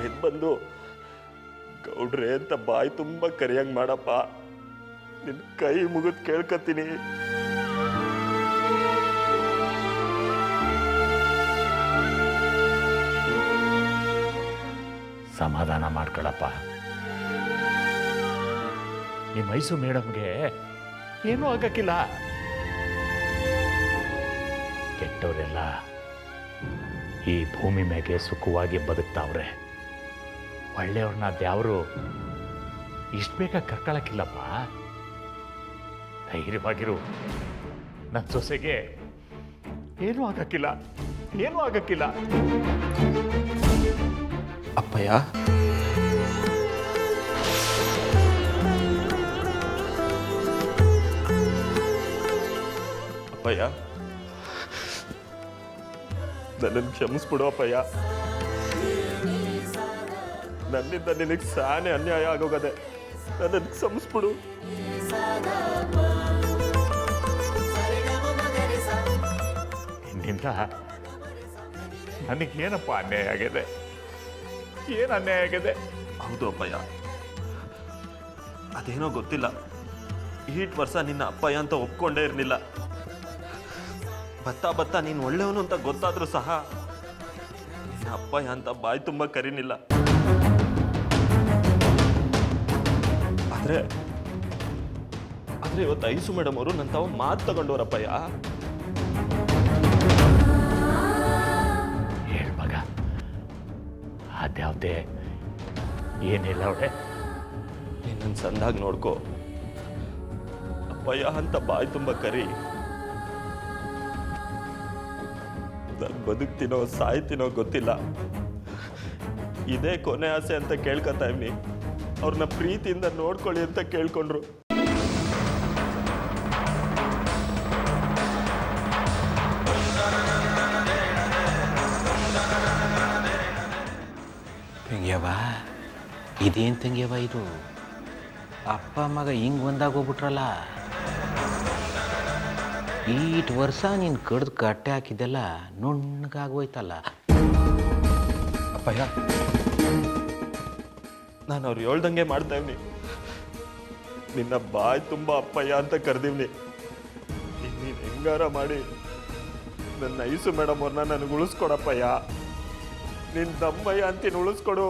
ಎದ್ದು ಬಂದು ಗೌಡ್ರೆ ಅಂತ ಬಾಯಿ ತುಂಬ ಕರಿಯಂಗ್ ಮಾಡಪ್ಪ, ನಿನ್ನ ಕೈ ಮುಗಿದು ಕೇಳ್ಕತ್ತೀನಿ. ಸಮಾಧಾನ ಮಾಡ್ಕೊಳಪ್ಪ. ನಿಮ್ಮ ಮೈಸೂರು ಮೇಡಮ್ಗೆ ಏನೂ ಆಗಕ್ಕಿಲ್ಲ. ಕೆಟ್ಟವರೆಲ್ಲ ಈ ಭೂಮಿ ಮೇಲೆ ಸುಖವಾಗಿ ಬದುಕ್ತಾವ್ರೆ. ಒಳ್ಳೆಯವ್ರನ್ನ ದ್ಯಾವರು ಇಷ್ಟು ಬೇಗ ಕರ್ಕೊಳಕ್ಕಿಲ್ಲಪ್ಪ. ಧೈರ್ಯವಾಗಿರು. ನನ್ನ ಸೊಸೆಗೆ ಏನೂ ಆಗಕ್ಕಿಲ್ಲ, ಏನೂ ಆಗಕ್ಕಿಲ್ಲ. ಅಪ್ಪಯ್ಯ, ಅಪ್ಪಯ್ಯ, ನನ್ನನ್ನು ಕ್ಷಮಿಸ್ಬಿಡು ಅಪ್ಪಯ್ಯ. ನನ್ನಿಂದ ನಿನಗೆ ಸಾನೆ ಅನ್ಯಾಯ ಆಗೋಗದೆ. ನನ್ನನ್ನು ಕ್ಷಮಿಸ್ಬಿಡು. ನಿನ್ನಿಂದ ನನಗೇನಪ್ಪ ಅನ್ಯಾಯ ಆಗಿದೆ? ಏನು ಅನ್ಯಾಯ ಆಗಿದೆ? ಹೌದು ಅಪ್ಪಯ್ಯ, ಅದೇನೋ ಗೊತ್ತಿಲ್ಲ, ಈಟ್ ವರ್ಷ ನಿನ್ನ ಅಪ್ಪಯ್ಯ ಅಂತ ಒಪ್ಕೊಂಡೇ ಇರಲಿಲ್ಲ. ಬತ್ತಾ ಬತ್ತಾ ನೀನು ಒಳ್ಳೆಯವನು ಅಂತ ಗೊತ್ತಾದ್ರೂ ಸಹ ನಿನ್ನ ಅಪ್ಪಯ್ಯ ಅಂತ ಬಾಯಿ ತುಂಬ ಕರೀನಿಲ್ಲ. ಆದ್ರೆ ಇವತ್ತು ಐಸು ಮೇಡಮ್ ಅವರು ನನ್ನ ತಾವು ಮಾತು ತಗೊಂಡವ್ರಪ್ಪಯ್ಯ. ಹೇಳ್ಮಗ, ಅದ್ಯಾವ್ದೇ ಏನಿಲ್ಲ ಅವಳೆ. ನಿನ್ನನ್ನು ಸಂದಾಗ ನೋಡ್ಕೋ, ಅಪ್ಪಯ್ಯ ಅಂತ ಬಾಯಿ ತುಂಬ ಕರಿ. ನಾನು ಬದುಕ್ತೀನೋ ಸಾಯ್ತೀನೋ ಗೊತ್ತಿಲ್ಲ, ಇದೇ ಕೊನೆ ಆಸೆ ಅಂತ ಕೇಳ್ಕೊತಾ ಇವ್ನಿ. ಅವ್ರನ್ನ ಪ್ರೀತಿಯಿಂದ ನೋಡ್ಕೊಳ್ಳಿ ಅಂತ ಕೇಳ್ಕೊಂಡ್ರು. ತಂಗ್ಯವ, ಇದೇನು ತಂಗ್ಯವ ಇದು? ಅಪ್ಪ ಮಗ ಹಿಂಗೆ ಒಂದಾಗೋಗ್ಬಿಟ್ರಲ್ಲ. ಈಟ್ ವರ್ಷ ನೀನು ಕಡ್ದು ಕಟ್ಟೆ ಹಾಕಿದ್ದೆಲ್ಲ ನುಣ್ಣಗಾಗೋಯ್ತಲ್ಲ. ಅಪ್ಪಯ್ಯ, ನಾನು ಅವ್ರು ಹೇಳ್ದಂಗೆ ಮಾಡ್ತಾ ಇವ್ನಿ. ನಿನ್ನ ಬಾಯಿ ತುಂಬ ಅಪ್ಪಯ್ಯ ಅಂತ ಕರೆದಿವ್ನಿ. ನೀನು ಹೆಂಗಾರ ಮಾಡಿ ನನ್ನ ಐಸು ಮೇಡಮ್ ಅವ್ರನ್ನ ನನಗೆ ಉಳಿಸ್ಕೊಡಪ್ಪಯ್ಯ. ನಿನ್ನ ದಮ್ಮಯ್ಯ ಅಂತೀನಿ, ಉಳಿಸ್ಕೊಡು.